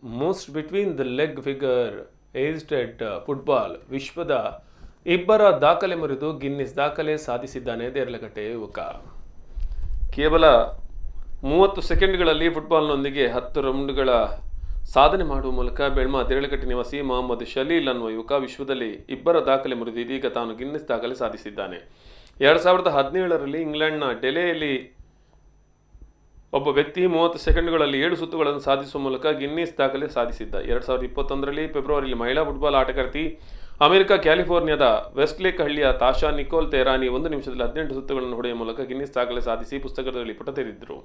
Most between the leg figure aged at football ವಿಶ್ವದ ಇಬ್ಬರ ದಾಖಲೆ ಮುರಿದು ಗಿನ್ನಿಸ್ ದಾಖಲೆ ಸಾಧಿಸಿದ್ದಾನೆ ದೇರ್ಲಕಟ್ಟೆ ಯುವಕ. ಕೇವಲ 30 ಸೆಕೆಂಡ್ಗಳಲ್ಲಿ ಫುಟ್ಬಾಲ್ನೊಂದಿಗೆ 10 ರೌಂಡ್ಗಳ ಸಾಧನೆ ಮಾಡುವ ಮೂಲಕ ಬೆಳ್ಮ ದೇರಳಕಟ್ಟೆ ನಿವಾಸಿ ಮೊಹಮ್ಮದ್ ಶಲೀಲ್ ಅನ್ನುವ ಯುವಕ ವಿಶ್ವದಲ್ಲಿ ಇಬ್ಬರ ದಾಖಲೆ ಮುರಿದು ಇದೀಗ ತಾನು ಗಿನ್ನಿಸ್ ದಾಖಲೆ ಸಾಧಿಸಿದ್ದಾನೆ. 2017ರಲ್ಲಿ ಇಂಗ್ಲೆಂಡ್ನ ಡೆಲೆಯಲ್ಲಿ ಒಬ್ಬ ವ್ಯಕ್ತಿ 30 ಸೆಕೆಂಡ್ಗಳಲ್ಲಿ 7 ಸುತ್ತುಗಳನ್ನು ಸಾಧಿಸುವ ಮೂಲಕ ಗಿನ್ನಿಸ್ ದಾಖಲೆ ಸಾಧಿಸಿದ್ದ. 2021ರಲ್ಲಿ ಫೆಬ್ರವರಿಯಲ್ಲಿ ಮಹಿಳಾ ಫುಟ್ಬಾಲ್ ಆಟಗಾರ್ತಿ ಅಮೆರಿಕ ಕ್ಯಾಲಿಫೋರ್ನಿಯಾದ ವೆಸ್ಟ್ಲೇಕ್ ಹಳ್ಳಿಯ ತಾಶಾ ನಿಕೋಲ್ ತೆಹರಾನಿ 1 ನಿಮಿಷದಲ್ಲಿ 18 ಸುತ್ತುಗಳನ್ನು ಹೊಡೆಯುವ ಮೂಲಕ ಗಿನ್ನಿಸ್ ದಾಖಲೆ ಸಾಧಿಸಿ ಪುಸ್ತಕದಲ್ಲಿ ಪುಟ ತೆರೆದಿದ್ದರು.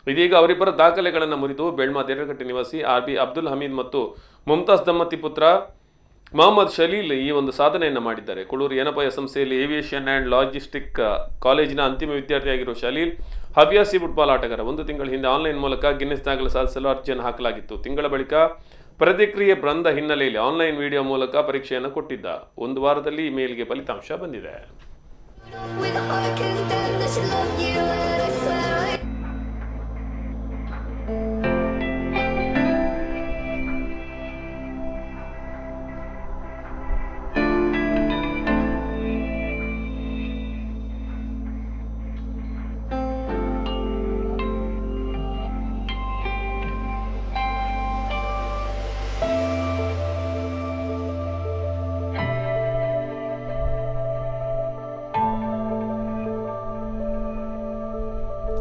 ಇದೀಗ ಅವರಿಬ್ಬರ ದಾಖಲೆಗಳನ್ನು ಮುರಿದು ಬೆಳ್ಮ ದೇರಳಕಟ್ಟೆ ನಿವಾಸಿ RB ಅಬ್ದುಲ್ ಹಮೀದ್ ಮತ್ತು ಮುಮ್ತಾಜ್ ದಂಪತಿ ಪುತ್ರ ಮೊಹಮ್ಮದ್ ಶಲೀಲ್ ಈ ಒಂದು ಸಾಧನೆಯನ್ನು ಮಾಡಿದ್ದಾರೆ. ಕೊಡೂರು ಏನಪಯ ಸಂಸ್ಥೆಯಲ್ಲಿ ಏವಿಯೇಷನ್ ಆ್ಯಂಡ್ ಲಾಜಿಸ್ಟಿಕ್ ಕಾಲೇಜಿನ ಅಂತಿಮ ವಿದ್ಯಾರ್ಥಿಯಾಗಿರುವ ಶಲೀಲ್ ಹವ್ಯಾಸಿ ಫುಟ್ಬಾಲ್ ಆಟಗಾರ. 1 ತಿಂಗಳ ಹಿಂದೆ ಆನ್ಲೈನ್ ಮೂಲಕ ಗಿನ್ನಿಸ್ ದಾಖಲೆ ಸಾಧಿಸಲು ಅರ್ಜಿಯನ್ನು ಹಾಕಲಾಗಿತ್ತು. ತಿಂಗಳ ಬಳಿಕ ಪ್ರತಿಕ್ರಿಯೆ ಬಂದ ಹಿನ್ನೆಲೆಯಲ್ಲಿ ಆನ್ಲೈನ್ ವಿಡಿಯೋ ಮೂಲಕ ಪರೀಕ್ಷೆಯನ್ನು ಕೊಟ್ಟಿದ್ದ. 1 ವಾರದಲ್ಲಿ ಈ ಮೇಲ್ಗೆ ಫಲಿತಾಂಶ ಬಂದಿದೆ.